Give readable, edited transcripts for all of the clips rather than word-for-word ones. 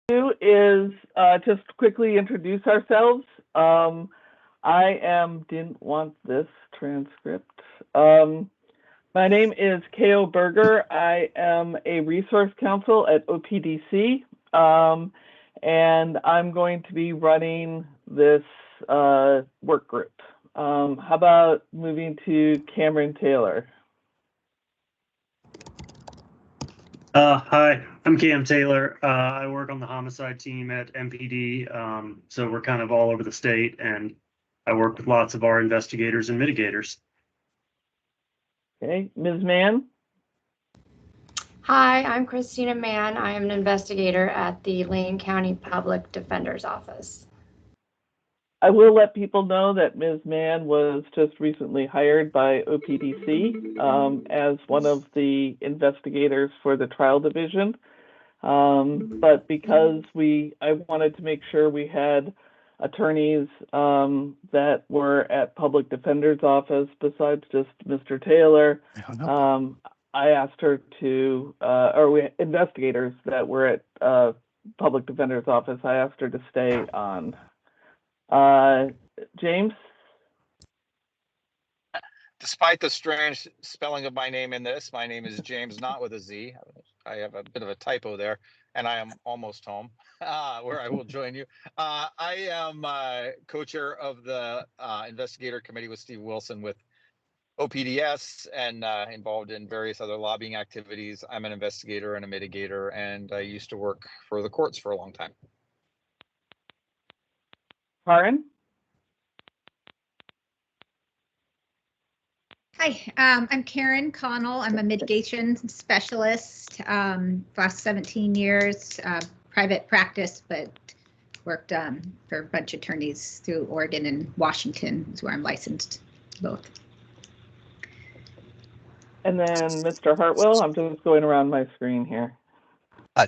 do is just quickly introduce ourselves. Didn't want this transcript. My name is K.O. Berger. I am a resource counsel at OPDC, and I'm going to be running this work group. How about moving to Cameron Taylor? Hi, I'm Cam Taylor. I work on the homicide team at MPD. So we're kind of all over the state, and I work with lots of our investigators and mitigators. Okay, Ms. Mann? Hi, I'm Christina Mann. I am an investigator at the Lane County Public Defender's Office. I will let people know that Ms. Mann was just recently hired by OPDC as one of the investigators for the trial division. But because I wanted to make sure we had attorneys that were at Public Defender's Office besides just Mr. Taylor, I asked her to, investigators that were at Public Defender's Office, I asked her to stay on. James? Despite the strange spelling of my name in this, my name is James, not with a Z. I have a bit of a typo there, and I am almost home, where I will join you. I am co-chair of the investigator committee with Steve Wilson with OPDS and involved in various other lobbying activities. I'm an investigator and a mitigator, and I used to work for the courts for a long time. Karen? Hi, I'm Karen Connell. I'm a mitigation specialist. Last 17 years, private practice, but worked for a bunch of attorneys through Oregon and Washington is where I'm licensed both. And then Mr. Hartwell, I'm just going around my screen here.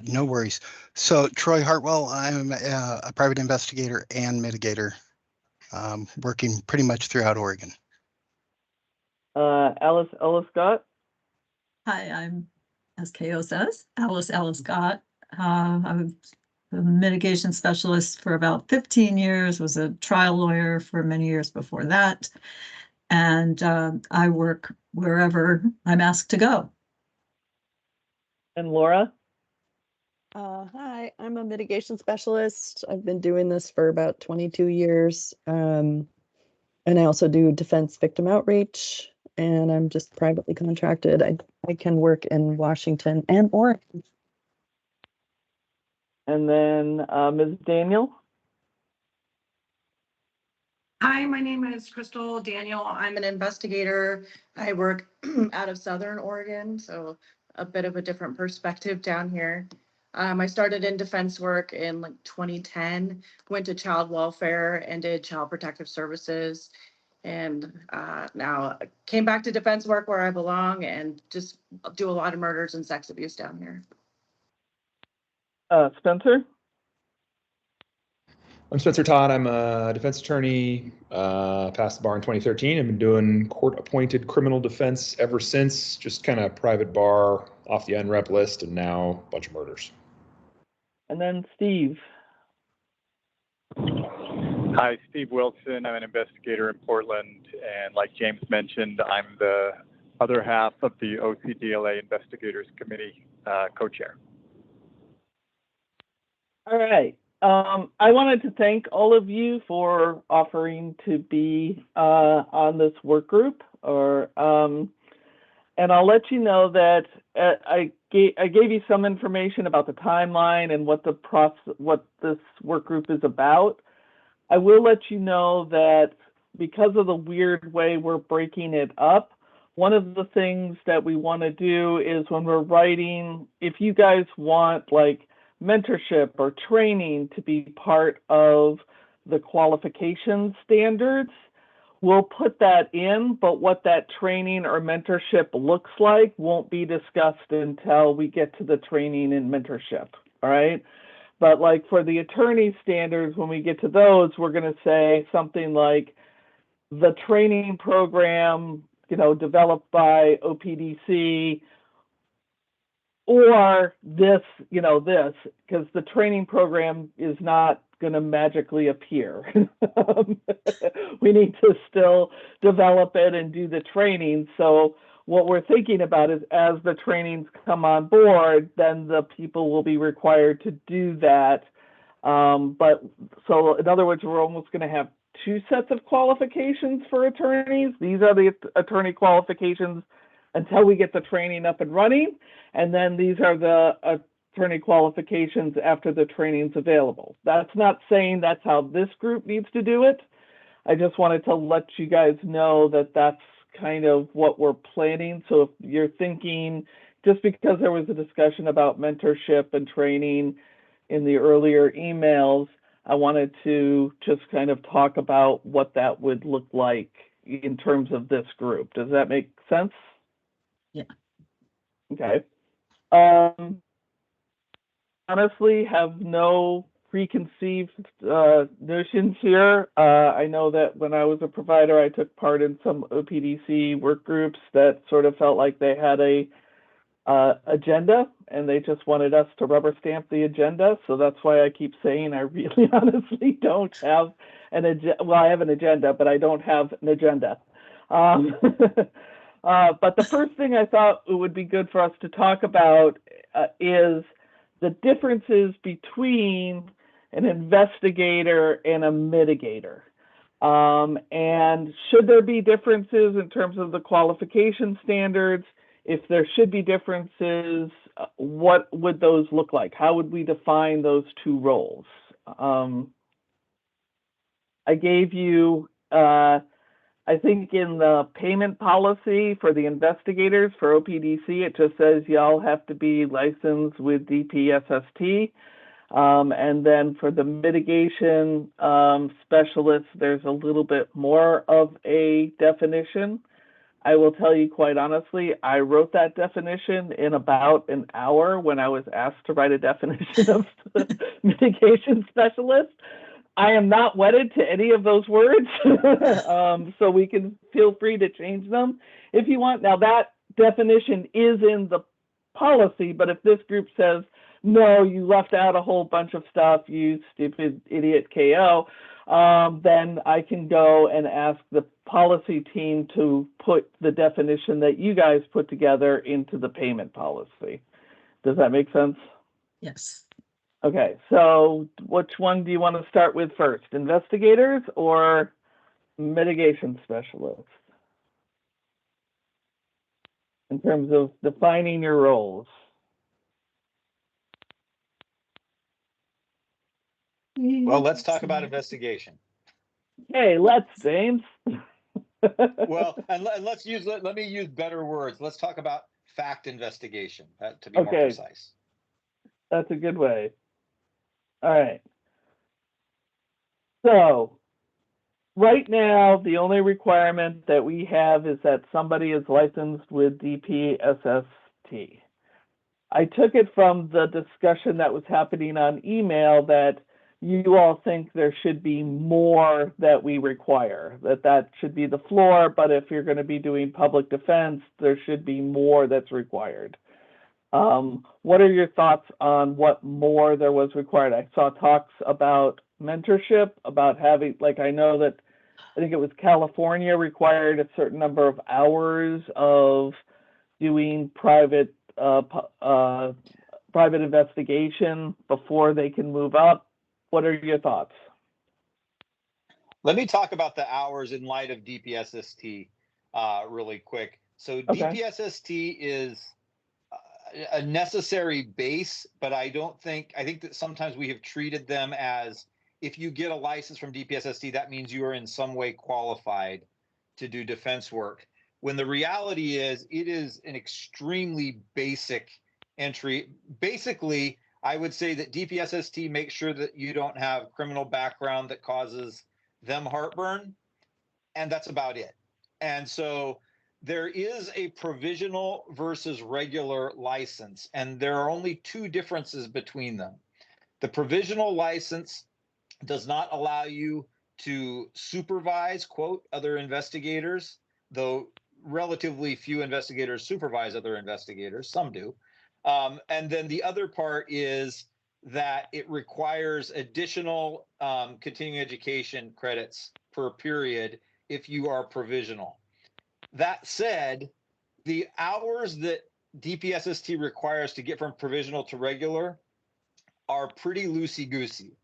No worries. So Troy Hartwell, I'm a private investigator and mitigator, working pretty much throughout Oregon. Alice Scott. Hi, I'm, as KO says, Alice Scott. I'm a mitigation specialist for about 15 years, was a trial lawyer for many years before that. And I work wherever I'm asked to go. And Laura? Hi, I'm a mitigation specialist. I've been doing this for about 22 years. And I also do defense victim outreach, and I'm just privately contracted. I can work in Washington and Oregon. And then Ms. Daniel? Hi, my name is Crystal Daniel. I'm an investigator. I work out of Southern Oregon, so a bit of a different perspective down here. I started in defense work in like 2010, went to child welfare and did child protective services. And now I came back to defense work where I belong and just do a lot of murders and sex abuse down here. Spencer? I'm Spencer Todd. I'm a defense attorney, passed the bar in 2013. I've been doing court-appointed criminal defense ever since, just kind of private bar off the unrep list, and now a bunch of murders. And then Steve. Hi, Steve Wilson. I'm an investigator in Portland, and like James mentioned, I'm the other half of the OCDLA Investigators Committee co-chair. All right. I wanted to thank all of you for offering to be on this work group, and I'll let you know that I gave you some information about the timeline and what this work group is about. I will let you know that because of the weird way we're breaking it up, one of the things that we want to do is when we're writing, if you guys want like mentorship or training to be part of the qualification standards, we'll put that in, but what that training or mentorship looks like won't be discussed until we get to the training and mentorship, all right? But like for the attorney standards, when we get to those, we're going to say something like the training program, developed by OPDC or this, this, because the training program is not going to magically appear. We need to still develop it and do the training. So what we're thinking about is as the trainings come on board, then the people will be required to do that. But so in other words, we're almost going to have two sets of qualifications for attorneys. These are the attorney qualifications until we get the training up and running. And then these are the attorney qualifications after the training's available. That's not saying that's how this group needs to do it. I just wanted to let you guys know that that's kind of what we're planning. So if you're thinking, just because there was a discussion about mentorship and training in the earlier emails, I wanted to just kind of talk about what that would look like in terms of this group. Does that make sense? Yeah. Okay. Honestly, have no preconceived notions here. I know that when I was a provider, I took part in some OPDC work groups that sort of felt like they had a agenda, and they just wanted us to rubber stamp the agenda. So that's why I keep saying I really honestly don't have an agenda. Well, I have an agenda, but I don't have an agenda. But the first thing I thought it would be good for us to talk about is the differences between an investigator and a mitigator. And should there be differences in terms of the qualification standards? If there should be differences, what would those look like? How would we define those two roles? I gave you, I think in the payment policy for the investigators for OPDC, it just says y'all have to be licensed with DPSST. And then for the mitigation specialists, there's a little bit more of a definition. I will tell you quite honestly, I wrote that definition in about an hour when I was asked to write a definition of the mitigation specialist. I am not wedded to any of those words, so we can feel free to change them if you want. Now that definition is in the policy, but if this group says, no, you left out a whole bunch of stuff, you stupid idiot KO, then I can go and ask the policy team to put the definition that you guys put together into the payment policy. Does that make sense? Yes. Okay, so which one do you want to start with first? Investigators or mitigation specialists? In terms of defining your roles. Well, let's talk about investigation. Hey, let's, James. Well, and let me use better words. Let's talk about fact investigation, to be more Okay. precise. That's a good way. All right. So right now, the only requirement that we have is that somebody is licensed with DPSST. I took it from the discussion that was happening on email that you all think there should be more that we require, that should be the floor, but if you're going to be doing public defense, there should be more that's required. What are your thoughts on what more there was required? I saw talks about mentorship, about having, like, I know that I think it was California required a certain number of hours of doing private investigation before they can move up. What are your thoughts? Let me talk about the hours in light of DPSST really quick. So Okay. DPSST is a necessary base, but I think that sometimes we have treated them as, if you get a license from DPSST, that means you are in some way qualified to do defense work. When the reality is, it is an extremely basic entry. Basically, I would say that DPSST makes sure that you don't have criminal background that causes them heartburn, and that's about it. And so there is a provisional versus regular license, and there are only two differences between them. The provisional license does not allow you to supervise, quote, other investigators, though relatively few investigators supervise other investigators. Some do. And then the other part is that it requires additional continuing education credits per period if you are provisional. That said, the hours that DPSST requires to get from provisional to regular are pretty loosey-goosey.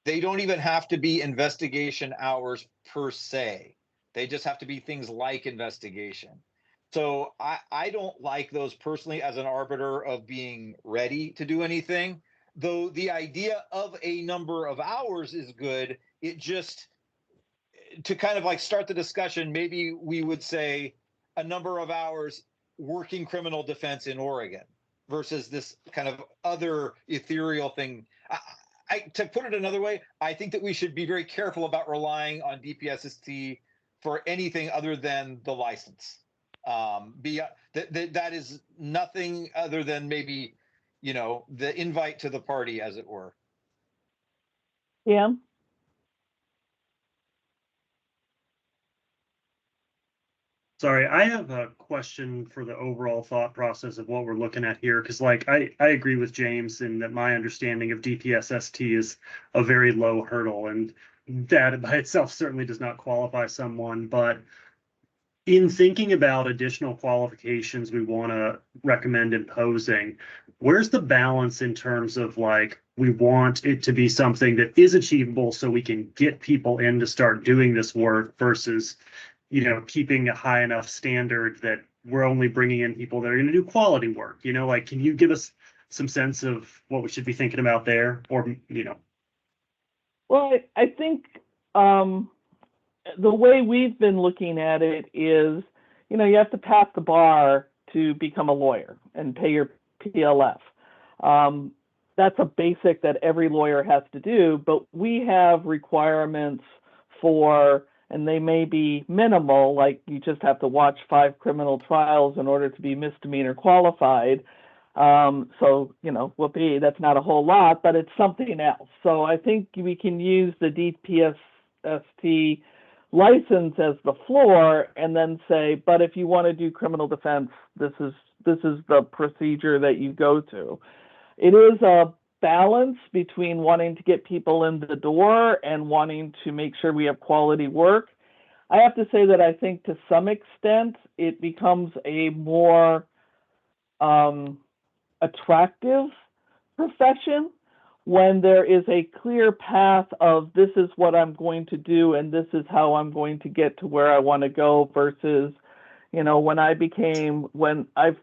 They don't even have to be investigation hours per se. They just have to be things like investigation. So I don't like those personally as an arbiter of being ready to do anything, though the idea of a number of hours is good. It just, to kind of like start the discussion, maybe we would say a number of hours working criminal defense in Oregon versus this kind of other ethereal thing. To put it another way, I think that we should be very careful about relying on DPSST for anything other than the license. That is nothing other than maybe, the invite to the party, as it were. Yeah. Sorry, I have a question for the overall thought process of what we're looking at here, because like I agree with James in that my understanding of DPSST is a very low hurdle, and that by itself certainly does not qualify someone. But in thinking about additional qualifications we want to recommend imposing, where's the balance in terms of like we want it to be something that is achievable so we can get people in to start doing this work versus keeping a high enough standard that we're only bringing in people that are going to do quality work? Like, can you give us some sense of what we should be thinking about there? Or, Well, I think the way we've been looking at it is, you have to pass the bar to become a lawyer and pay your PLF. That's a basic that every lawyer has to do, but we have requirements for, and they may be minimal, like you just have to watch 5 criminal trials in order to be misdemeanor qualified. So, whoopee, that's not a whole lot, but it's something else. So I think we can use the DPSST license as the floor and then say, but if you want to do criminal defense, this is the procedure that you go to. It is a balance between wanting to get people in the door and wanting to make sure we have quality work. I have to say that I think to some extent it becomes a more attractive profession when there is a clear path of this is what I'm going to do and this is how I'm going to get to where I want to go versus, when I've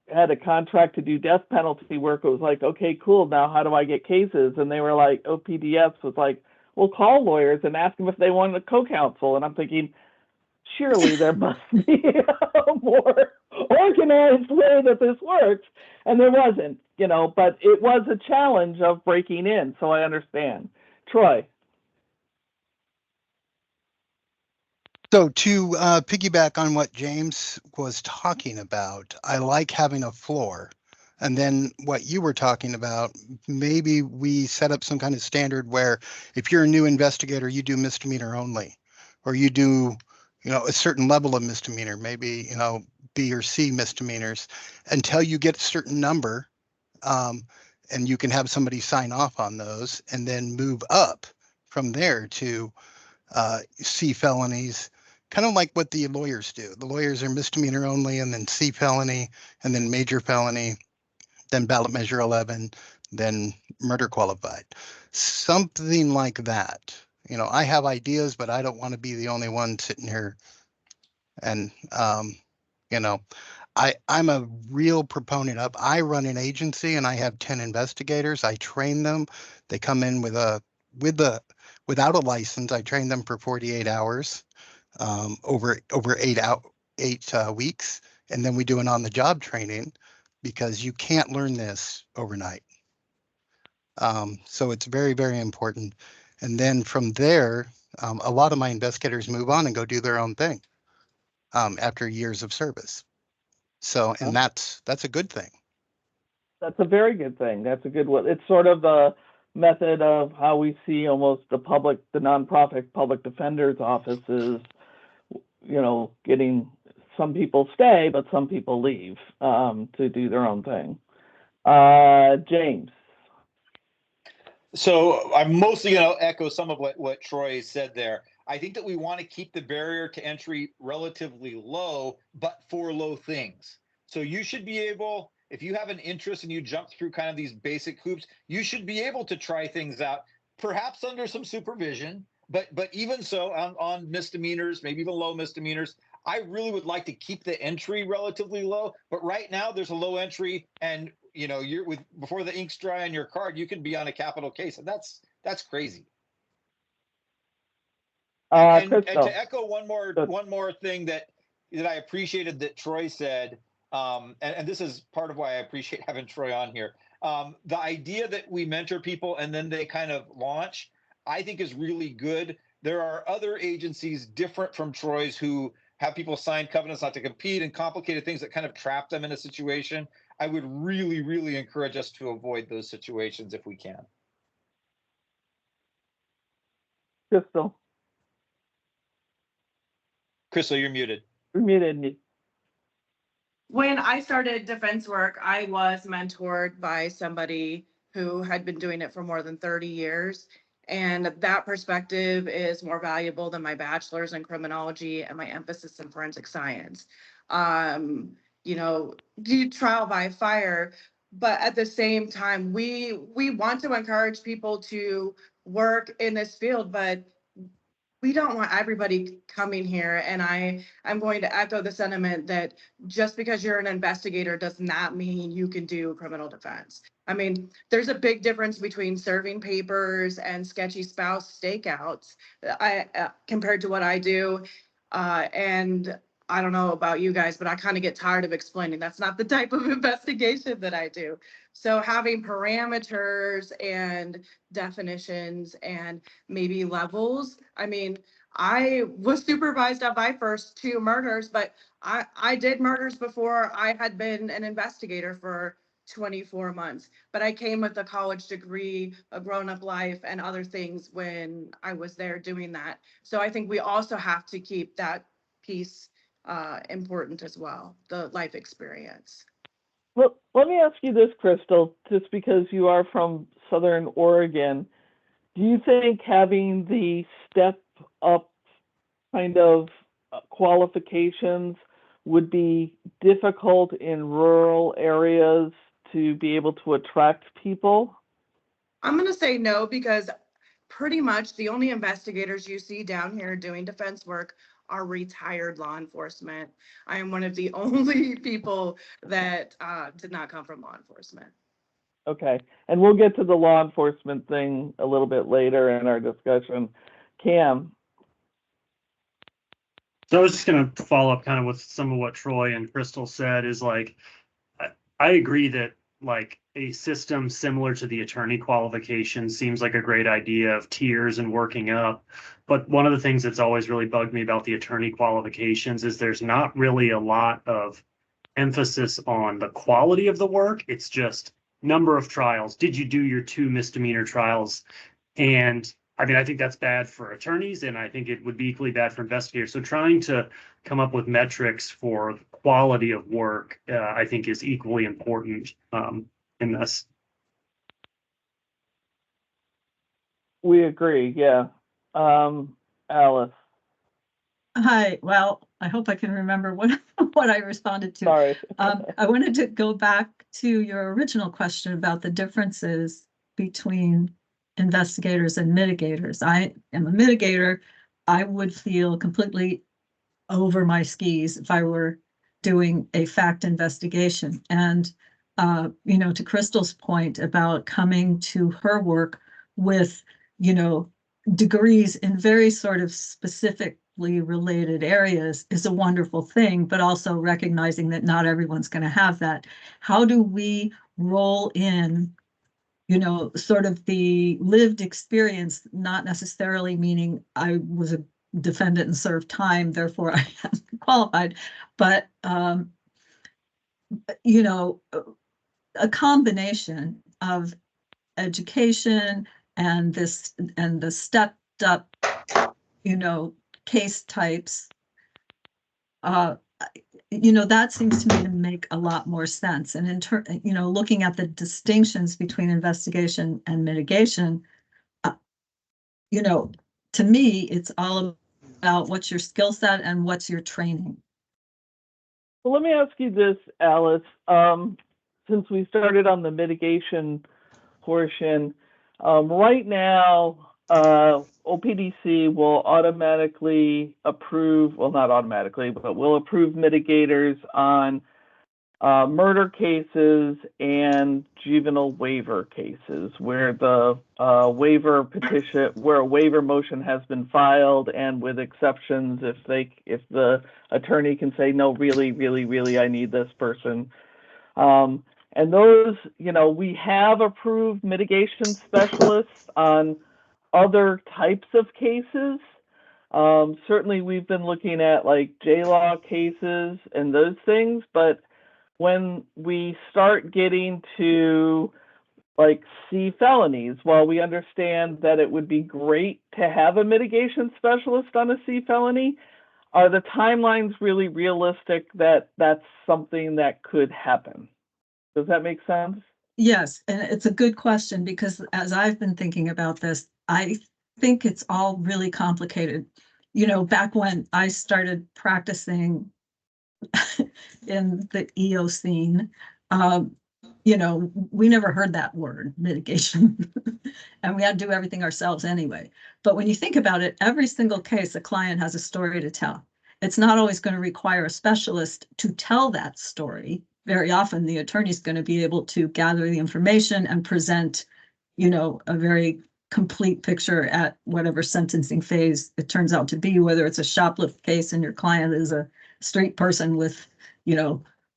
had a contract to do death penalty work, it was like, okay, cool, now how do I get cases? And they were like, OPDS was like, well, call lawyers and ask them if they want a co-counsel. And I'm thinking, surely there must be a more organized way that this works. And there wasn't, but it was a challenge of breaking in. So I understand. Troy. So to piggyback on what James was talking about, I like having a floor. And then what you were talking about, maybe we set up some kind of standard where if you're a new investigator, you do misdemeanor only, or you do, a certain level of misdemeanor, maybe, B or C misdemeanors until you get a certain number. And you can have somebody sign off on those and then move up from there to C felonies, kind of like what the lawyers do. The lawyers are misdemeanor only and then C felony and then major felony, then ballot measure 11, then murder qualified. Something like that. I have ideas, but I don't want to be the only one sitting here. And, I'm a real proponent of, I run an agency and I have 10 investigators. I train them. They come in without a license. I train them for 48 hours, over 8 weeks. And then we do an on-the-job training because you can't learn this overnight. So it's very, very important. And then from there, a lot of my investigators move on and go do their own thing after years of service. So, and that's a good thing. That's a very good thing. That's a good one. It's sort of the method of how we see almost the nonprofit public defender's offices, getting some people stay, but some people leave to do their own thing. James. So I'm mostly going to echo some of what Troy said there. I think that we want to keep the barrier to entry relatively low, but for low things. So you should be able, if you have an interest and you jump through kind of these basic hoops, you should be able to try things out, perhaps under some supervision, but even so on misdemeanors, maybe even low misdemeanors. I really would like to keep the entry relatively low, but right now there's a low entry, and you know, you're with before the ink's dry on your card, you can be on a capital case, and that's crazy. And to echo one more thing that I appreciated that Troy said, and this is part of why I appreciate having Troy on here. The idea that we mentor people and then they kind of launch, I think is really good. There are other agencies different from Troy's who have people sign covenants not to compete and complicated things that kind of trap them in a situation. I would really, really encourage us to avoid those situations if we can. Crystal, you're muted. You're muted. When I started defense work, I was mentored by somebody who had been doing it for more than 30 years. And that perspective is more valuable than my bachelor's in criminology and my emphasis in forensic science. You know, do trial by fire, but at the same time, we want to encourage people to work in this field, but we don't want everybody coming here. And I'm going to echo the sentiment that just because you're an investigator does not mean you can do criminal defense. I mean, there's a big difference between serving papers and sketchy spouse stakeouts compared to what I do. And I don't know about you guys, but I kind of get tired of explaining. That's not the type of investigation that I do. So having parameters and definitions and maybe levels. I mean, I was supervised on my first 2 murders, but I did murders before I had been an investigator for 24 months. But I came with a college degree, a grown-up life, and other things when I was there doing that. So I think we also have to keep that piece important as well, the life experience. Well, let me ask you this, Crystal, just because you are from Southern Oregon. Do you think having the step up kind of qualifications would be difficult in rural areas to be able to attract people? I'm going to say no, because pretty much the only investigators you see down here doing defense work are retired law enforcement. I am one of the only people that did not come from law enforcement. Okay, and we'll get to the law enforcement thing a little bit later in our discussion. Cam? So I was just going to follow up kind of with some of what Troy and Crystal said is like, I agree that like a system similar to the attorney qualification seems like a great idea of tiers and working up. But one of the things that's always really bugged me about the attorney qualifications is there's not really a lot of emphasis on the quality of the work. It's just number of trials. Did you do your 2 misdemeanor trials? And I mean, I think that's bad for attorneys, and I think it would be equally bad for investigators. So trying to come up with metrics for quality of work, I think is equally important in this. We agree, yeah. Alice? Hi, well, I hope I can remember what I responded to. Sorry. I wanted to go back to your original question about the differences between investigators and mitigators. I am a mitigator. I would feel completely over my skis if I were doing a fact investigation. And, you know, to Crystal's point about coming to her work with, you know, degrees in very sort of specifically related areas is a wonderful thing, but also recognizing that not everyone's going to have that. How do we roll in, you know, sort of the lived experience, not necessarily meaning I was a defendant and served time, therefore I am qualified, but, you know, a combination of education and the stepped up, you know, case types. that seems to me to make a lot more sense. And looking at the distinctions between investigation and mitigation, to me, it's all about what's your skill set and what's your training. So let me ask you this, Alice. Since we started on the mitigation portion, right now, OPDC will automatically approve, well, not automatically, but will approve mitigators on murder cases and juvenile waiver cases where the waiver petition, where a waiver motion has been filed, and with exceptions, if the attorney can say, no, really, I need this person. And those, we have approved mitigation specialists on other types of cases. Certainly we've been looking at like J-law cases and those things, but when we start getting to like C felonies, while we understand that it would be great to have a mitigation specialist on a C felony, are the timelines really realistic that that's something that could happen? Does that make sense? Yes, and it's a good question, because as I've been thinking about this, I think it's all really complicated. Back when I started practicing in the EO scene, we never heard that word, mitigation, and we had to do everything ourselves anyway. But when you think about it, every single case, a client has a story to tell. It's not always going to require a specialist to tell that story. Very often the attorney's going to be able to gather the information and present, a very complete picture at whatever sentencing phase it turns out to be, whether it's a shoplift case and your client is a street person with,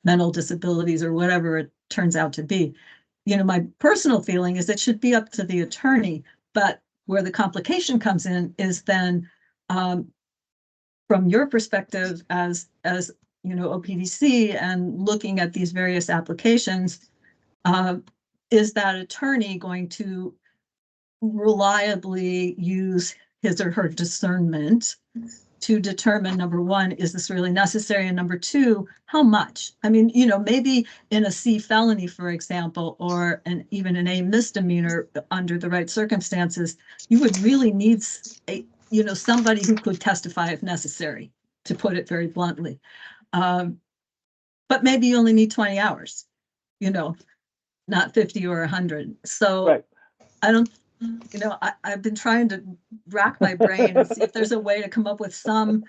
mental disabilities or whatever it turns out to be. My personal feeling is it should be up to the attorney, but where the complication comes in is then from your perspective as OPDC and looking at these various applications, is that attorney going to reliably use his or her discernment to determine, number one, is this really necessary? And number two, how much? I mean, maybe in a C felony, for example, or even an A misdemeanor under the right circumstances, you would really need somebody who could testify if necessary, to put it very bluntly. But maybe you only need 20 hours, not 50 or 100. So right. I don't, I've been trying to rack my brain and see if there's a way to come up with some,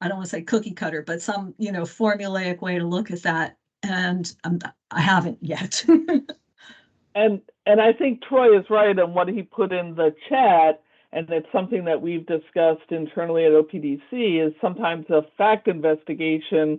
I don't want to say cookie cutter, but some, formulaic way to look at that. And I haven't yet. And I think Troy is right on what he put in the chat. And it's something that we've discussed internally at OPDC, is sometimes a fact investigation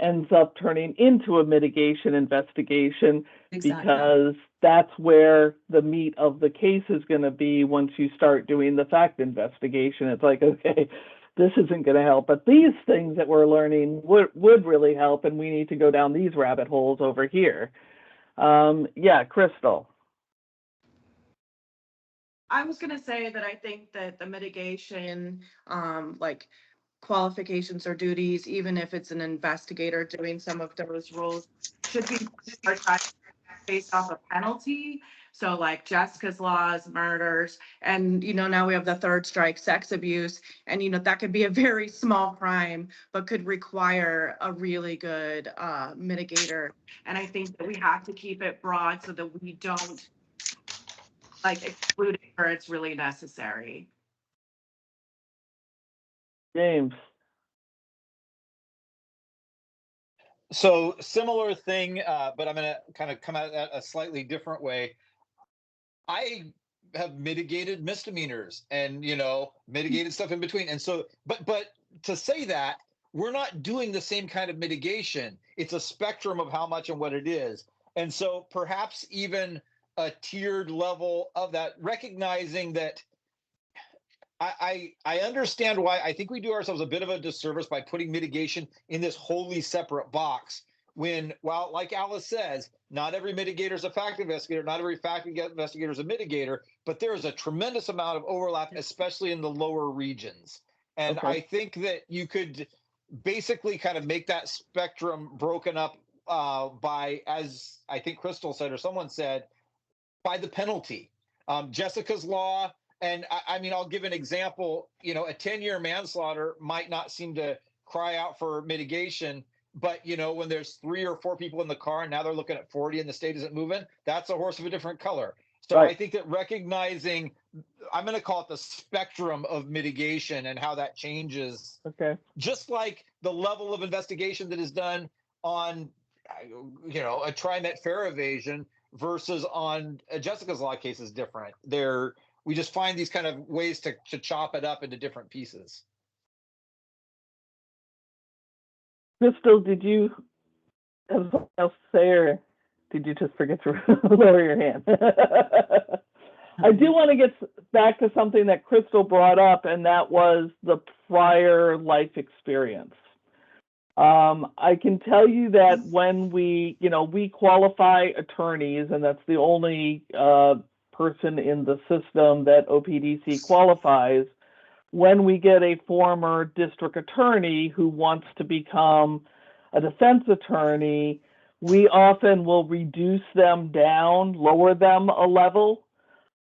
ends up turning into a mitigation investigation. Exactly. Because that's where the meat of the case is going to be once you start doing the fact investigation. It's like, okay, this isn't going to help, but these things that we're learning would really help, and we need to go down these rabbit holes over here. Yeah, Crystal. I was going to say that I think that the mitigation, like qualifications or duties, even if it's an investigator doing some of those roles, should be based off a penalty. So like Jessica's laws, murders, and now we have the third strike, sex abuse, and that could be a very small crime, but could require a really good mitigator. And I think that we have to keep it broad so that we don't exclude it where it's really necessary. James. So similar thing, but I'm going to kind of come at that a slightly different way. I have mitigated misdemeanors and, mitigated stuff in between. And so, but to say that, we're not doing the same kind of mitigation. It's a spectrum of how much and what it is. And so perhaps even a tiered level of that, recognizing that I understand why I think we do ourselves a bit of a disservice by putting mitigation in this wholly separate box when, well, like Alice says, not every mitigator is a fact investigator, not every fact investigator is a mitigator, but there is a tremendous amount of overlap, especially in the lower regions. And okay. I think that you could basically kind of make that spectrum broken up by, as I think Crystal said or someone said, by the penalty. Jessica's law, and I mean, I'll give an example. You know, a 10-year manslaughter might not seem to cry out for mitigation, but you know, when there's 3 or 4 people in the car and now they're looking at 40 and the state isn't moving, that's a horse of a different color. So Right. I think that recognizing, I'm going to call it the spectrum of mitigation and how that changes, Okay. just like the level of investigation that is done on, you know, a TriMet fare evasion versus on a Jessica's Law case is different. We just find these kind of ways to chop it up into different pieces. Crystal, did you have something else to say, or did you just forget to lower your hand? I do want to get back to something that Crystal brought up, and that was the prior life experience. I can tell you that when we qualify attorneys, and that's the only person in the system that OPDC qualifies, when we get a former district attorney who wants to become a defense attorney, we often will reduce them down, lower them a level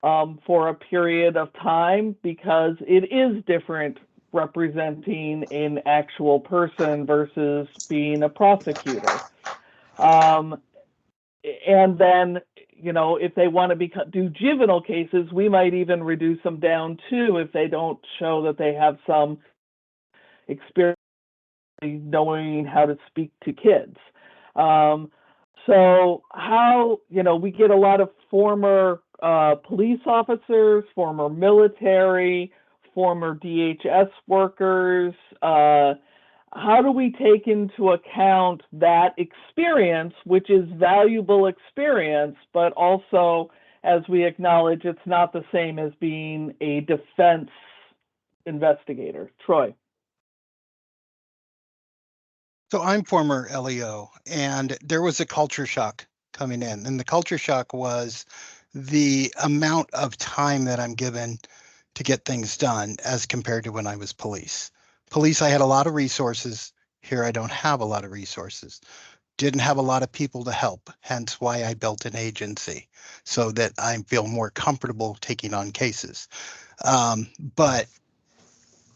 for a period of time, because it is different representing an actual person versus being a prosecutor. And then, you know, if they want to do juvenile cases, we might even reduce them down too if they don't show that they have some experience knowing how to speak to kids. So how, you know, we get a lot of former police officers, former military, former DHS workers. How do we take into account that experience, which is valuable experience, but also, as we acknowledge, it's not the same as being a defense investigator? Troy. So I'm former LEO, and there was a culture shock coming in. And the culture shock was the amount of time that I'm given to get things done as compared to when I was police. Police, I had a lot of resources. Here, I don't have a lot of resources. Didn't have a lot of people to help, hence why I built an agency so that I feel more comfortable taking on cases. But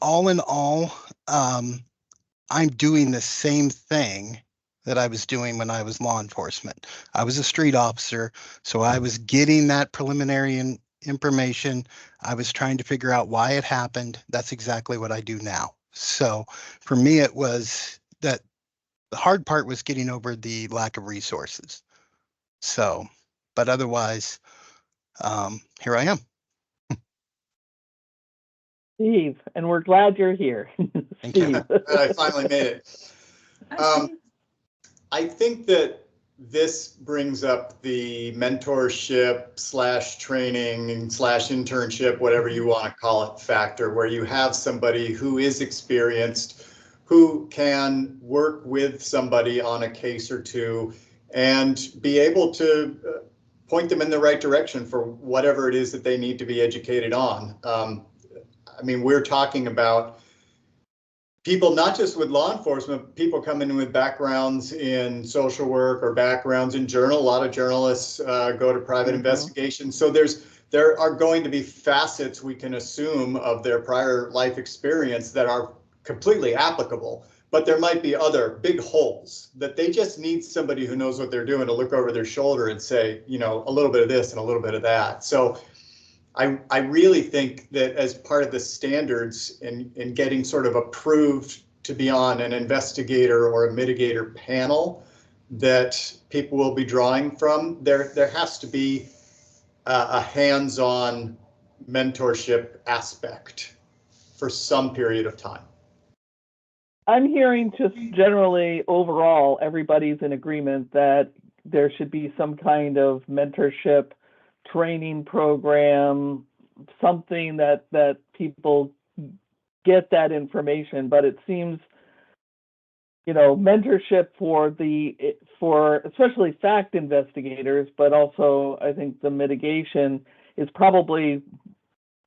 all in all, I'm doing the same thing that I was doing when I was law enforcement. I was a street officer, so I was getting that preliminary information. I was trying to figure out why it happened. That's exactly what I do now. So for me, it was that the hard part was getting over the lack of resources. So, but otherwise, here I am. Steve, and we're glad you're here. Thank you. I finally made it. I think that this brings up the mentorship / training / internship, whatever you want to call it, factor, where you have somebody who is experienced, who can work with somebody on a case or two and be able to point them in the right direction for whatever it is that they need to be educated on. I mean, we're talking about people, not just with law enforcement, people coming in with backgrounds in social work or backgrounds in journal. A lot of journalists go to private investigation. So there are going to be facets we can assume of their prior life experience that are completely applicable, but there might be other big holes that they just need somebody who knows what they're doing to look over their shoulder and say, you know, a little bit of this and a little bit of that. So I really think that as part of the standards in getting sort of approved to be on an investigator or a mitigator panel that people will be drawing from, there has to be a hands-on mentorship aspect for some period of time. I'm hearing just generally overall, everybody's in agreement that there should be some kind of mentorship training program, something that people get that information. But it seems, you know, mentorship for especially fact investigators, but also I think the mitigation is probably,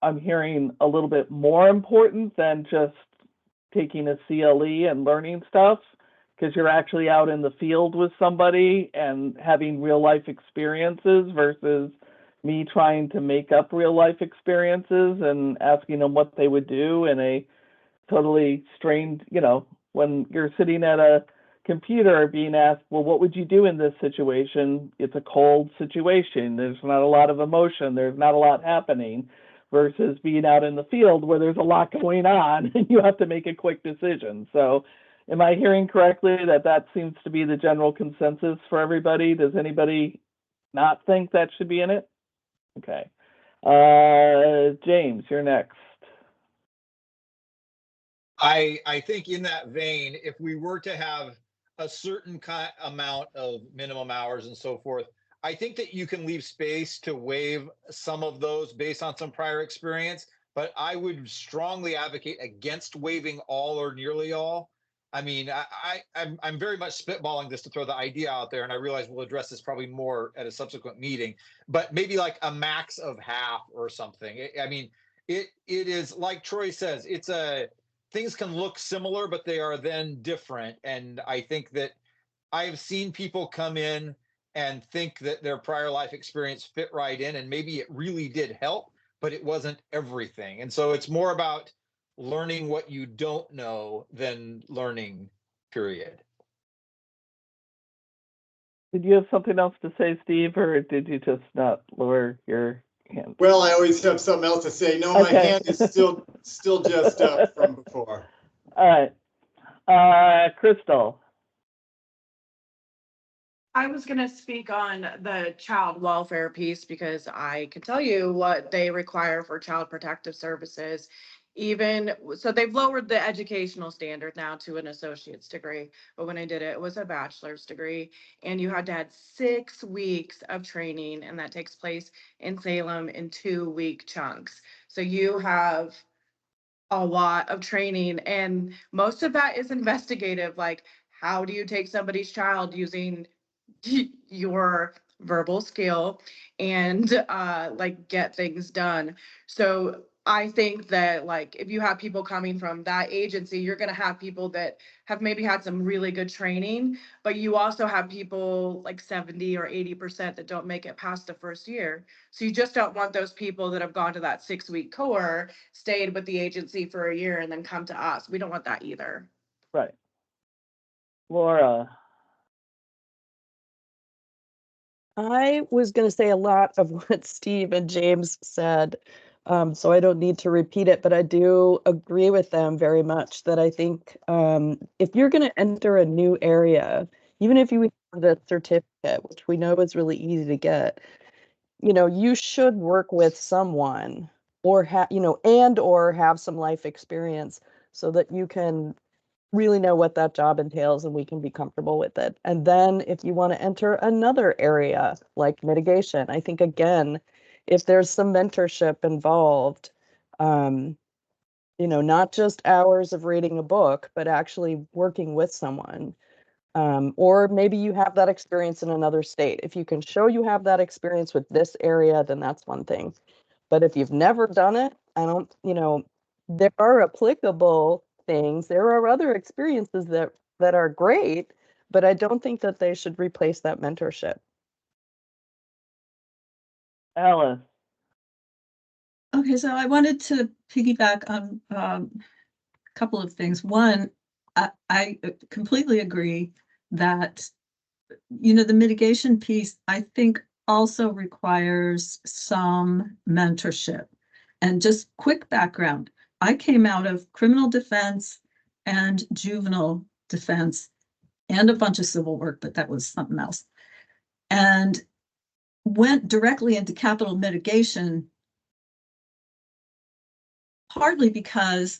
I'm hearing, a little bit more important than just taking a CLE and learning stuff, because you're actually out in the field with somebody and having real life experiences versus me trying to make up real life experiences and asking them what they would do in a totally strained, when you're sitting at a computer being asked, well, what would you do in this situation? It's a cold situation. There's not a lot of emotion. There's not a lot happening, versus being out in the field where there's a lot going on and you have to make a quick decision. So am I hearing correctly that seems to be the general consensus for everybody? Does anybody not think that should be in it? Okay. James, you're next. I think in that vein, if we were to have a certain amount of minimum hours and so forth, I think that you can leave space to waive some of those based on some prior experience, but I would strongly advocate against waiving all or nearly all. I mean, I'm very much spitballing this to throw the idea out there, and I realize we'll address this probably more at a subsequent meeting, but maybe like a max of half or something. I mean, it is like Troy says, things can look similar, but they are then different. And I think that I have seen people come in and think that their prior life experience fit right in, and maybe it really did help, but it wasn't everything. And so it's more about learning what you don't know than learning, period. Did you have something else to say, Steve, or did you just not lower your hand? Well, I always have something else to say. No, my hand is still just up from before. All right. Crystal. I was going to speak on the child welfare piece because I can tell you what they require for child protective services. So they've lowered the educational standard now to an associate's degree, but when I did it, it was a bachelor's degree, and you had to have 6 weeks of training, and that takes place in Salem in 2-week chunks. So you have a lot of training, and most of that is investigative. Like, how do you take somebody's child using your verbal skill and like get things done. So I think that, like, if you have people coming from that agency, you're going to have people that have maybe had some really good training, but you also have people like 70 or 80% that don't make it past the first year. So you just don't want those people that have gone to that 6-week core, stayed with the agency for a year, and then come to us. We don't want that either. Right. Laura. I was going to say a lot of what Steve and James said, so I don't need to repeat it, but I do agree with them very much that I think if you're going to enter a new area, even if you have the certificate, which we know is really easy to get, you should work with someone or have some life experience so that you can really know what that job entails and we can be comfortable with it. And then if you want to enter another area like mitigation, I think, again, if there's some mentorship involved, not just hours of reading a book, but actually working with someone. Or maybe you have that experience in another state. If you can show you have that experience with this area, then that's one thing. But if you've never done it, there are applicable things. There are other experiences that are great, but I don't think that they should replace that mentorship. Alice. Okay, so I wanted to piggyback on a couple of things. One, I completely agree that, the mitigation piece, I think, also requires some mentorship. And just quick background, I came out of criminal defense and juvenile defense and a bunch of civil work, but that was something else. And went directly into capital mitigation, partly because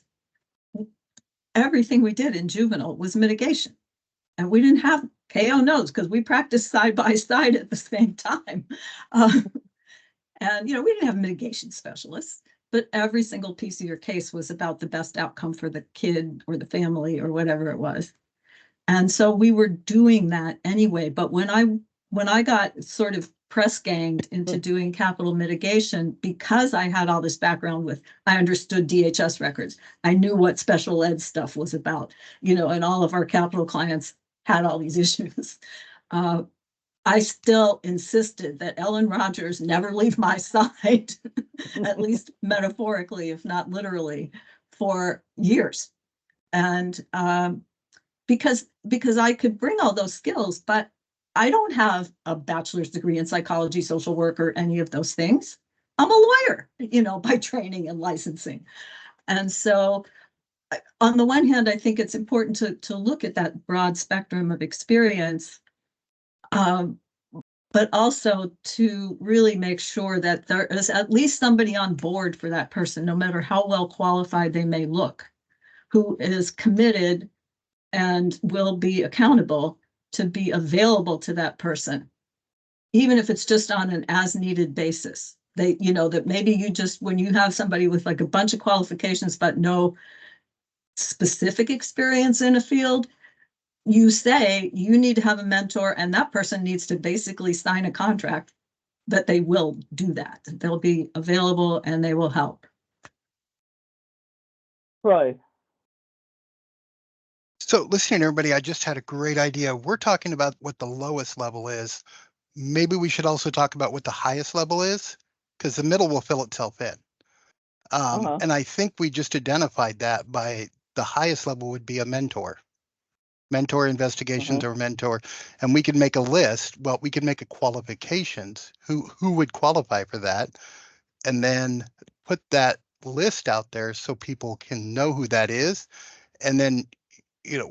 everything we did in juvenile was mitigation. And we didn't have KO knows because we practiced side by side at the same time. And, we didn't have mitigation specialists, but every single piece of your case was about the best outcome for the kid or the family or whatever it was. And so we were doing that anyway. But when I got sort of press ganged into doing capital mitigation because I had all this background with, I understood DHS records. I knew what special ed stuff was about, and all of our capital clients had all these issues. I still insisted that Ellen Rogers never leave my side, at least metaphorically, if not literally, for years. And because I could bring all those skills, but I don't have a bachelor's degree in psychology, social work, or any of those things. I'm a lawyer, by training and licensing. And so on the one hand, I think it's important to look at that broad spectrum of experience, but also to really make sure that there is at least somebody on board for that person, no matter how well qualified they may look, who is committed and will be accountable to be available to that person, even if it's just on an as needed basis. That maybe you just, when you have somebody with like a bunch of qualifications, but no specific experience in a field, you say you need to have a mentor, and that person needs to basically sign a contract that they will do that. They'll be available and they will help. Right. So listening to everybody, I just had a great idea. We're talking about what the lowest level is. Maybe we should also talk about what the highest level is, because the middle will fill itself in. And I think we just identified that by the highest level would be a mentor investigations or mentor, and we could make a list. Well, we could make a qualifications, who would qualify for that, and then put that list out there so people can know who that is. And then,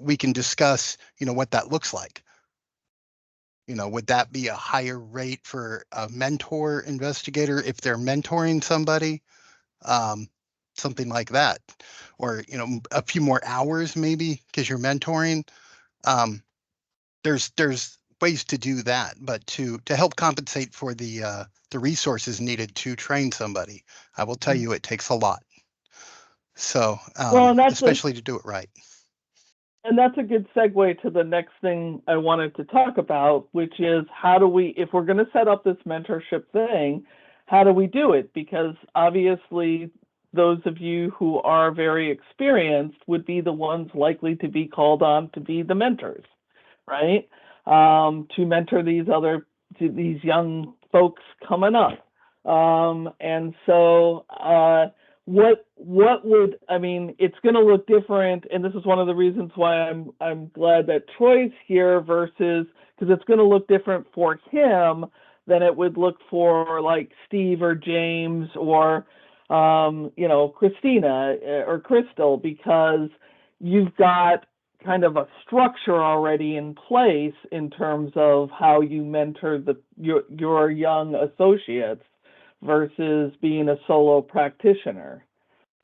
we can discuss, what that looks like. Would that be a higher rate for a mentor investigator if they're mentoring somebody? Something like that, or, a few more hours maybe because you're mentoring. There's ways to do that, but to help compensate for the resources needed to train somebody, I will tell you it takes a lot. So, Well, and especially to do it right. And that's a good segue to the next thing I wanted to talk about, which is how do we, if we're going to set up this mentorship thing, how do we do it? Because obviously those of you who are very experienced would be the ones likely to be called on to be the mentors, right? To mentor these young folks coming up. And so what would, I mean, it's going to look different, and this is one of the reasons why I'm glad that Troy's here versus, because it's going to look different for him than it would look for like Steve or James or Christina or Crystal, because you've got kind of a structure already in place in terms of how you mentor your young associates versus being a solo practitioner.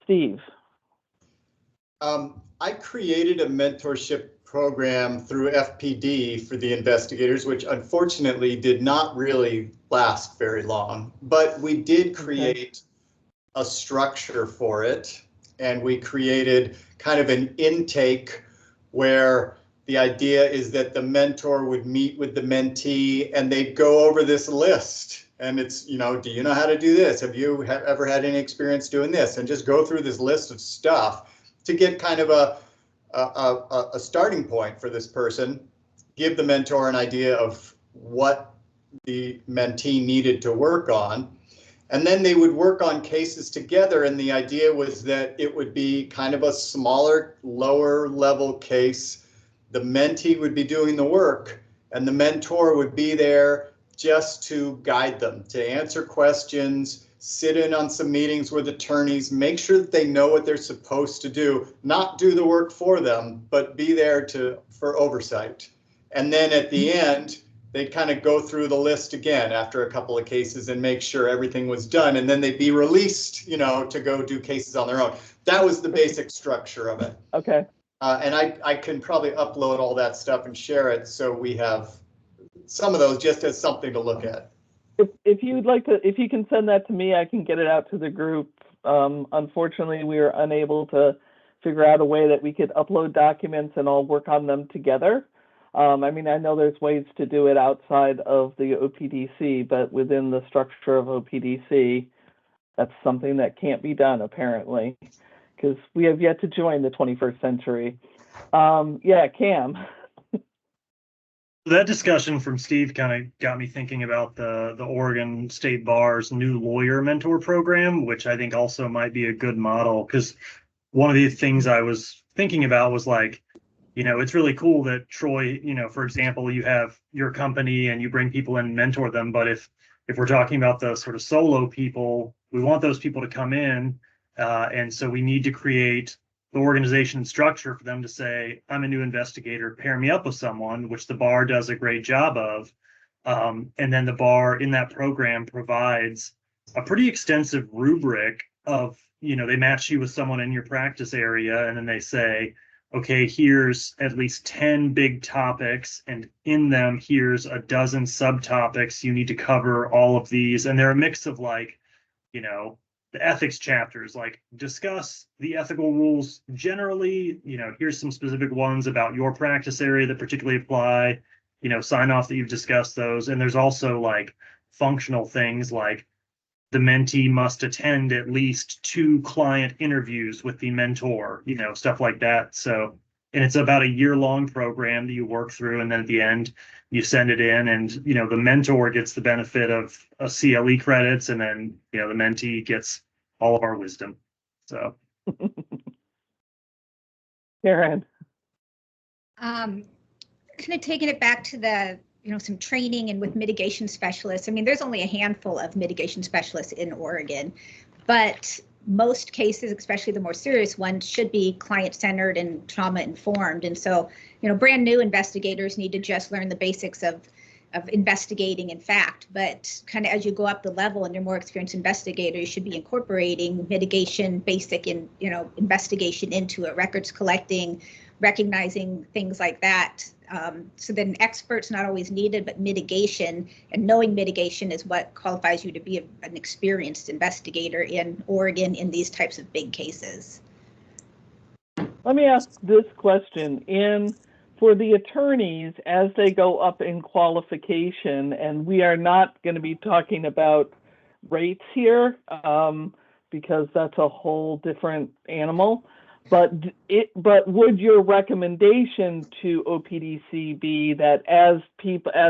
Steve. I created a mentorship program through FPD for the investigators, which unfortunately did not really last very long, but we did create a structure for it. And we created kind of an intake where the idea is that the mentor would meet with the mentee and they'd go over this list. And it's, do you know how to do this? Have you ever had any experience doing this? And just go through this list of stuff to get kind of a starting point for this person, give the mentor an idea of what the mentee needed to work on. And then they would work on cases together. And the idea was that it would be kind of a smaller, lower level case. The mentee would be doing the work and the mentor would be there just to guide them, to answer questions, sit in on some meetings with attorneys, make sure that they know what they're supposed to do, not do the work for them, but be there for oversight. And then at the end, they'd kind of go through the list again after a couple of cases and make sure everything was done. And then they'd be released, to go do cases on their own. That was the basic structure of it. Okay. And I can probably upload all that stuff and share it so we have some of those just as something to look at. If you'd like to, if you can send that to me, I can get it out to the group. Unfortunately, we were unable to figure out a way that we could upload documents and all work on them together. I mean, I know there's ways to do it outside of the OPDC, but within the structure of OPDC, that's something that can't be done apparently, because we have yet to join the 21st century. Yeah, Cam. That discussion from Steve kind of got me thinking about the Oregon State Bar's new lawyer mentor program, which I think also might be a good model. Because one of the things I was thinking about was like, it's really cool that Troy, for example, you have your company and you bring people in and mentor them. But if we're talking about the sort of solo people, we want those people to come in. And so we need to create the organization and structure for them to say, I'm a new investigator, pair me up with someone, which the bar does a great job of. And then the bar in that program provides a pretty extensive rubric of, they match you with someone in your practice area, and then they say, okay, here's at least 10 big topics, and in them, here's a dozen subtopics. You need to cover all of these. And they're a mix of like, the ethics chapters, like discuss the ethical rules generally, here's some specific ones about your practice area that particularly apply, sign off that you've discussed those. And there's also like functional things like the mentee must attend at least 2 client interviews with the mentor, stuff like that. So, and it's about a year-long program that you work through, and then at the end you send it in, and the mentor gets the benefit of a CLE credits, and then the mentee gets all of our wisdom. So Karen. Kind of taking it back to the, some training and with mitigation specialists. I mean, there's only a handful of mitigation specialists in Oregon, but most cases, especially the more serious ones, should be client-centered and trauma-informed. And so, brand new investigators need to just learn the basics of investigating in fact, but kind of as you go up the level and you're more experienced investigator, you should be incorporating mitigation, basic in, investigation into it, records collecting, recognizing things like that. So then experts not always needed, but mitigation and knowing mitigation is what qualifies you to be an experienced investigator in Oregon in these types of big cases. Let me ask this question. For the attorneys, as they go up in qualification, and we are not going to be talking about rates here, because that's a whole different animal. But would your recommendation to OPDC be that as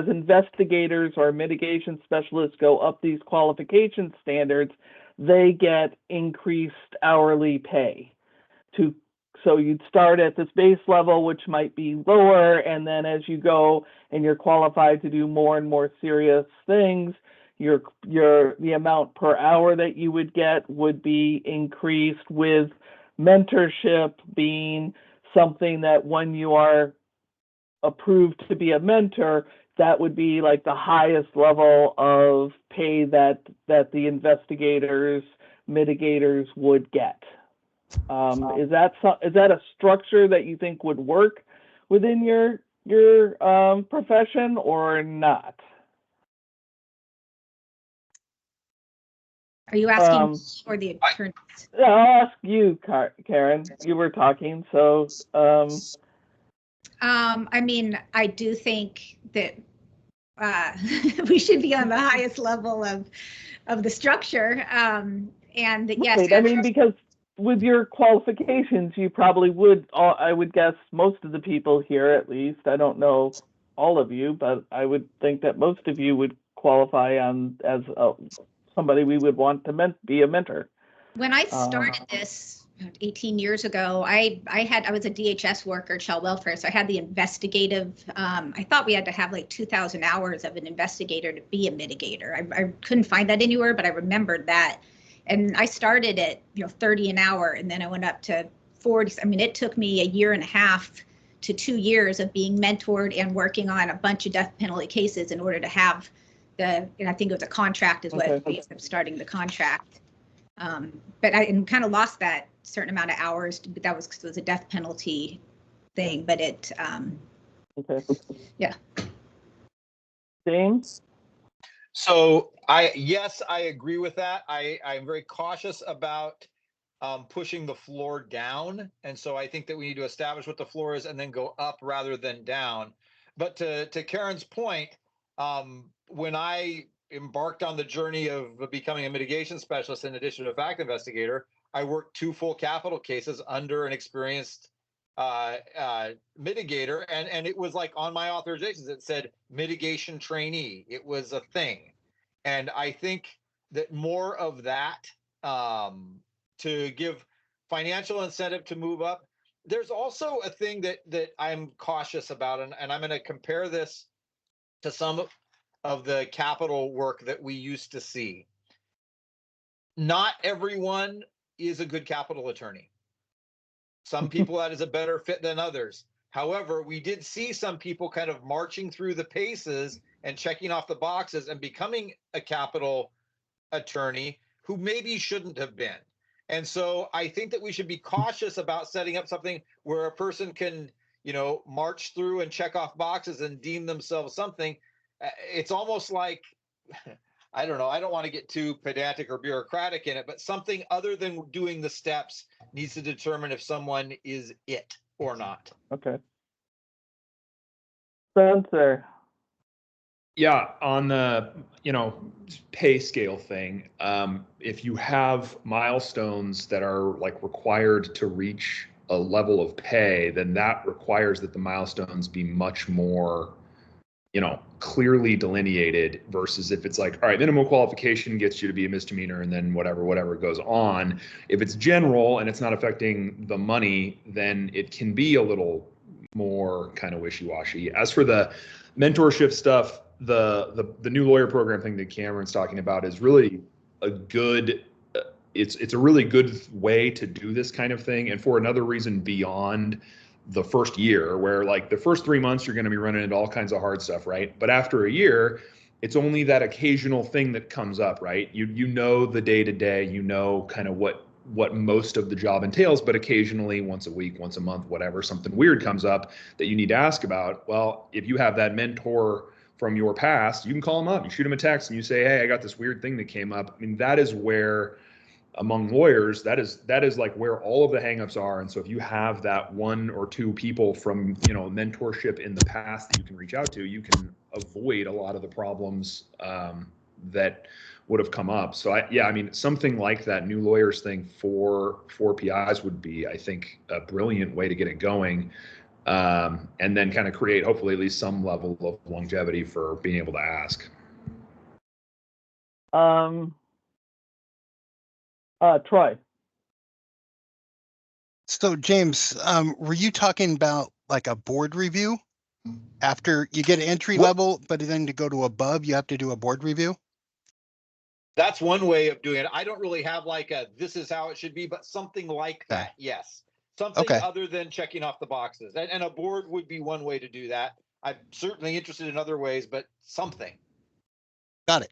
investigators or mitigation specialists go up these qualification standards, they get increased hourly pay? So you'd start at this base level, which might be lower, and then as you go and you're qualified to do more and more serious things, the amount per hour that you would get would be increased, with mentorship being something that when you are approved to be a mentor, that would be like the highest level of pay that the investigators, mitigators would get. Is that a structure that you think would work within your profession or not? Are you asking for the attorneys? I'll ask you, Karen. You were talking, so. I mean, I do think that we should be on the highest level of the structure, and yes. Right. I mean, because with your qualifications, you probably would. I would guess most of the people here, at least. I don't know all of you, but I would think that most of you would qualify as somebody we would want to be a mentor. When I started this 18 years ago, I was a DHS worker, child welfare, so I had the investigative. I thought we had to have like 2,000 hours of an investigator to be a mitigator. I couldn't find that anywhere, but I remembered that. And I started at 30 an hour, and then I went up to 40. I mean, it took me a year and a half to 2 years of being mentored and working on a bunch of death penalty cases in order to have and I think it was a contract is what ended up starting the contract. But I kind of lost that certain amount of hours, but that was because it was a death penalty thing. But it, yeah. James? So yes, I agree with that. I'm very cautious about pushing the floor down. And so I think that we need to establish what the floor is and then go up rather than down. But to Karen's point, when I embarked on the journey of becoming a mitigation specialist in addition to a fact investigator, I worked 2 full capital cases under an experienced mitigator, and it was like on my authorizations, it said mitigation trainee. It was a thing. And I think that more of that to give financial incentive to move up. There's also a thing that I'm cautious about, and I'm going to compare this to some of the capital work that we used to see. Not everyone is a good capital attorney. Some people that is a better fit than others. However, we did see some people kind of marching through the paces and checking off the boxes and becoming a capital attorney who maybe shouldn't have been. And so I think that we should be cautious about setting up something where a person can, march through and check off boxes and deem themselves something. It's almost like, I don't know, I don't want to get too pedantic or bureaucratic in it, but something other than doing the steps needs to determine if someone is it or not. Okay. Spencer. Yeah, on the pay scale thing, if you have milestones that are like required to reach a level of pay, then that requires that the milestones be much more clearly delineated versus if it's like, all right, minimum qualification gets you to be a misdemeanor and then whatever goes on. If it's general and it's not affecting the money, then it can be a little more kind of wishy-washy. As for the mentorship stuff, the new lawyer program thing that Cameron's talking about is really a good, it's a really good way to do this kind of thing. And for another reason beyond the first year, where like the first 3 months, you're going to be running into all kinds of hard stuff, right? But after a year, it's only that occasional thing that comes up, right? You know the day-to-day, kind of what most of the job entails, but occasionally once a week, once a month, whatever, something weird comes up that you need to ask about. Well, if you have that mentor from your past, you can call them up, you shoot them a text and you say, hey, I got this weird thing that came up. I mean, that is where among lawyers, that is like where all of the hangups are. And so if you have that 1 or 2 people from, mentorship in the past that you can reach out to, you can avoid a lot of the problems that would have come up. So something like that new lawyers thing for PIs would be, I think, a brilliant way to get it going. And then kind of create hopefully at least some level of longevity for being able to ask. Troy. So James, were you talking about like a board review? After you get entry level, but then to go to above, you have to do a board review? That's one way of doing it. I don't really have like this is how it should be, but something like that. Yes. Something other than checking off the boxes. And a board would be one way to do that. I'm certainly interested in other ways, but something. Got it.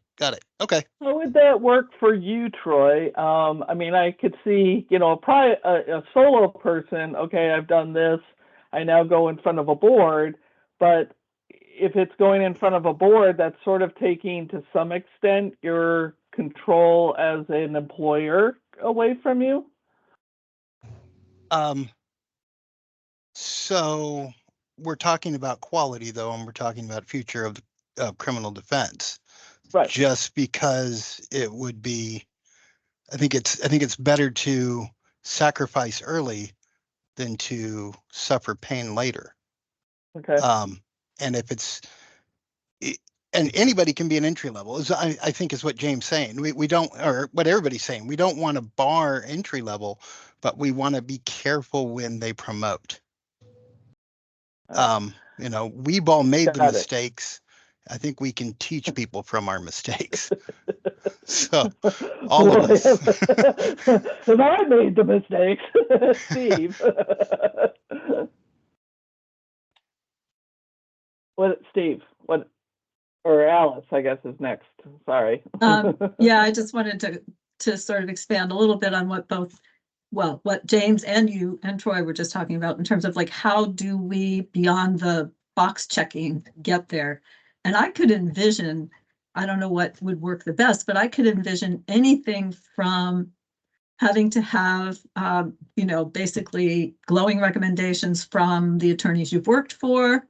Okay. How would that work for you, Troy? I could see, probably a solo person, okay, I've done this, I now go in front of a board, but if it's going in front of a board, that's sort of taking, to some extent, your control as an employer away from you? So we're talking about quality, though, and we're talking about future of criminal defense. Right. Just because it would be, I think it's better to sacrifice early than to suffer pain later. Okay. And and anybody can be an entry level, I think is what James saying. We don't, or what everybody's saying, we don't want to bar entry level, but we want to be careful when they promote. We've all made the mistakes. I think we can teach people from our mistakes. So all of us. And I made the mistakes, Steve. Or Alice, I guess, is next. Sorry. I just wanted to sort of expand a little bit on what James and you and Troy were just talking about in terms of like, how do we, beyond the box checking, get there? And I could envision, I don't know what would work the best, but I could envision anything from having to have, basically glowing recommendations from the attorneys you've worked for,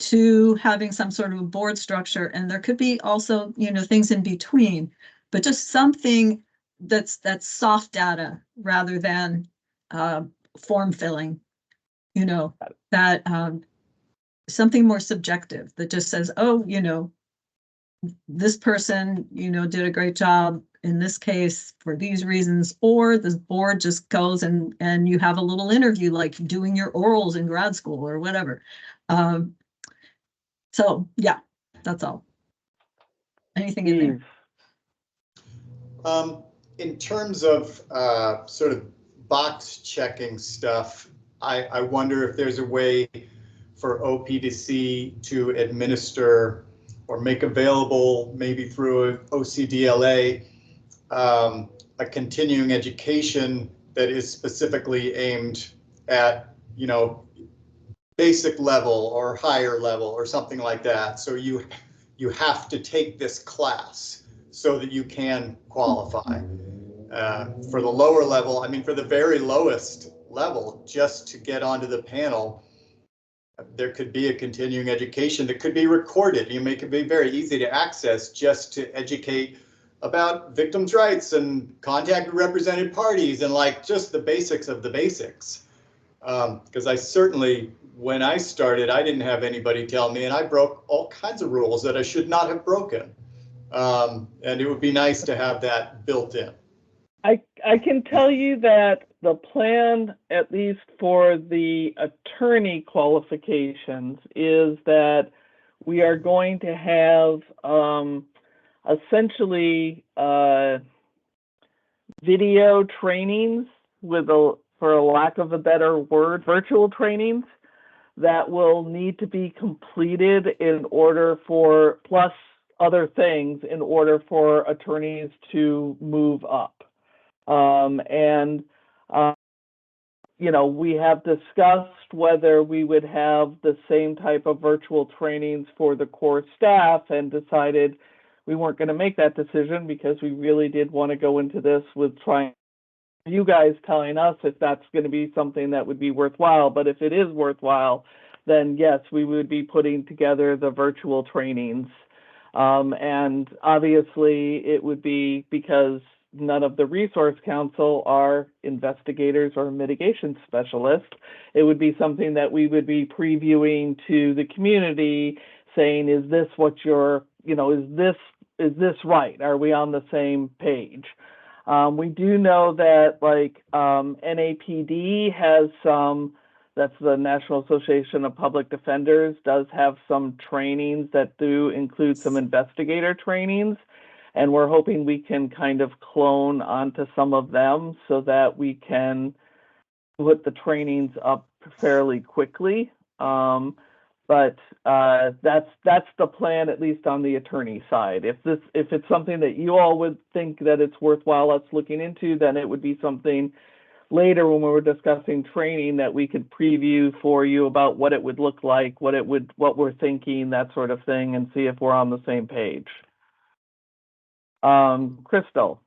to having some sort of a board structure. And there could be also, things in between, but just something that's soft data rather than form filling, that something more subjective that just says, oh, this person, did a great job in this case for these reasons, or the board just goes and you have a little interview like doing your orals in grad school or whatever. So yeah, that's all. Anything in there? In terms of sort of box checking stuff, I wonder if there's a way for OPDC to administer or make available, maybe through an OCDLA, a continuing education that is specifically aimed at, basic level or higher level or something like that. So you have to take this class so that you can qualify. For the lower level, for the very lowest level, just to get onto the panel, there could be a continuing education that could be recorded. It could be very easy to access just to educate about victims' rights and contacted represented parties and like just the basics of the basics. Because I certainly, when I started, I didn't have anybody tell me, and I broke all kinds of rules that I should not have broken. And it would be nice to have that built in. I can tell you that the plan, at least for the attorney qualifications, is that we are going to have essentially video trainings for a lack of a better word, virtual trainings that will need to be completed in order for, plus other things, in order for attorneys to move up. We have discussed whether we would have the same type of virtual trainings for the core staff and decided we weren't going to make that decision because we really did want to go into this with trying you guys telling us if that's going to be something that would be worthwhile. But if it is worthwhile, then yes, we would be putting together the virtual trainings. And obviously it would be because none of the resource council are investigators or mitigation specialists. It would be something that we would be previewing to the community saying, is this what you're, is this right? Are we on the same page? We do know that NAPD has some, that's the National Association of Public Defenders, does have some trainings that do include some investigator trainings. And we're hoping we can kind of clone onto some of them so that we can put the trainings up fairly quickly. But that's the plan, at least on the attorney side. If it's something that you all would think that it's worthwhile us looking into, then it would be something later when we were discussing training that we could preview for you about what it would look like, what we're thinking, that sort of thing, and see if we're on the same page. Crystal.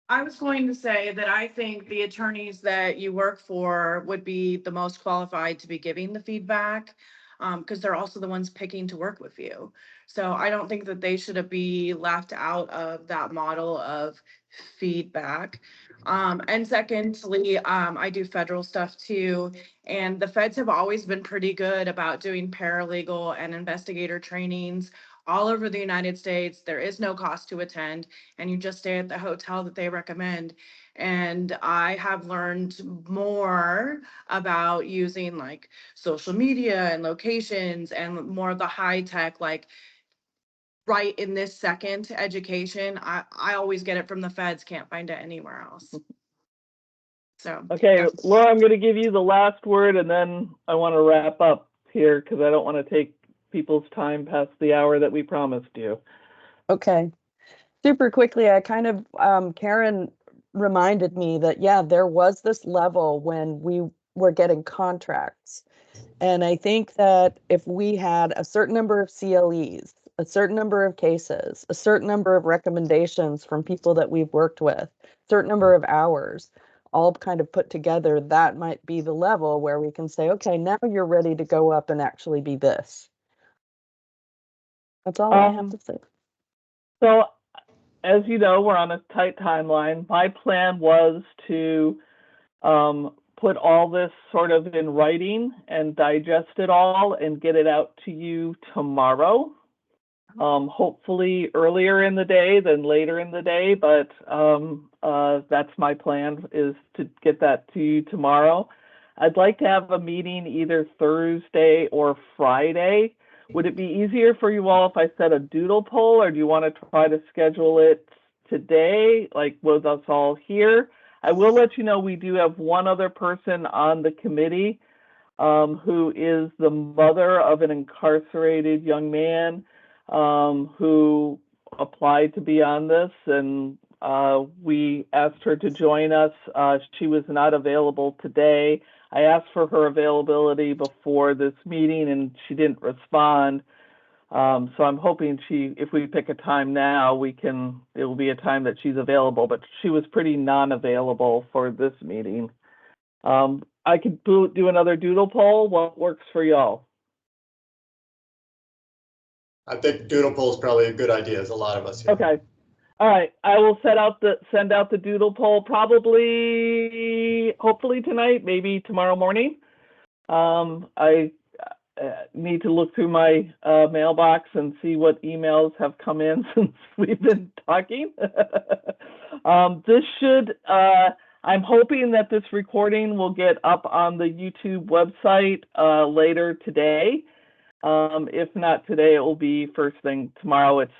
I was going to say that I think the attorneys that you work for would be the most qualified to be giving the feedback, because they're also the ones picking to work with you. So I don't think that they should be left out of that model of feedback. And secondly, I do federal stuff too, and the feds have always been pretty good about doing paralegal and investigator trainings all over the United States. There is no cost to attend, and you just stay at the hotel that they recommend. And I have learned more about using like social media and locations and more of the high tech, like right in this second education. I always get it from the feds, can't find it anywhere else. So okay, yeah. Laura, I'm going to give you the last word, and then I want to wrap up here because I don't want to take people's time past the hour that we promised you. Okay. Super quickly, I kind of, Karen reminded me that, yeah, there was this level when we were getting contracts. And I think that if we had a certain number of CLEs, a certain number of cases, a certain number of recommendations from people that we've worked with, certain number of hours, all kind of put together, that might be the level where we can say, okay, now you're ready to go up and actually be this. That's all I have to say. So, as you know, we're on a tight timeline. My plan was to put all this sort of in writing and digest it all and get it out to you tomorrow. Hopefully earlier in the day than later in the day, but that's my plan, is to get that to you tomorrow. I'd like to have a meeting either Thursday or Friday. Would it be easier for you all if I set a doodle poll, or do you want to try to schedule it today, like with us all here? I will let you know we do have one other person on the committee who is the mother of an incarcerated young man who applied to be on this, and we asked her to join us. She was not available today. I asked for her availability before this meeting and she didn't respond. So I'm hoping if we pick a time now, it will be a time that she's available, but she was pretty non-available for this meeting. I could do another doodle poll. What works for y'all? I think doodle poll is probably a good idea. There's a lot of us here. Okay. All right. I will send out the doodle poll probably, hopefully tonight, maybe tomorrow morning. I need to look through my mailbox and see what emails have come in since we've been talking. This should, I'm hoping that this recording will get up on the YouTube website later today. If not today, it will be first thing tomorrow. It's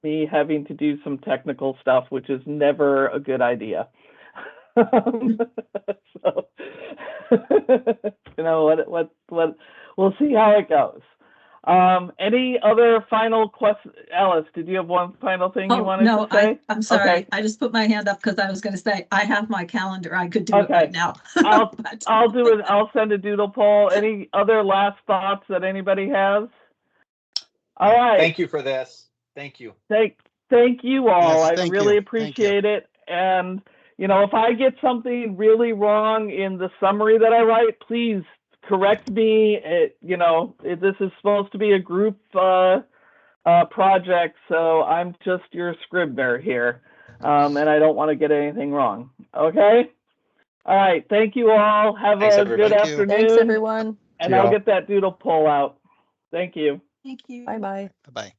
me having to do some technical stuff, which is never a good idea. So, you know what, we'll see how it goes. Any other final questions? Alice, did you have one final thing you wanted to say? I'm sorry. Okay. I just put my hand up because I was going to say, I have my calendar. I could do it right now. I'll do it. I'll send a doodle poll. Any other last thoughts that anybody has? All right. Thank you for this. Thank you. Thank you all. Yes, I thank really you. appreciate it. And, you know, if I get something really wrong in the summary that I write, please correct me. You know, this is supposed to be a group project, so I'm just your scrivener here. And I don't want to get anything wrong. Okay? All right. Thank you all. Have Thanks, a everybody. good Thank you. afternoon. Thanks, everyone. And See I'll y'all. get that doodle poll out. Thank you. Thank you. Bye-bye. Bye-bye.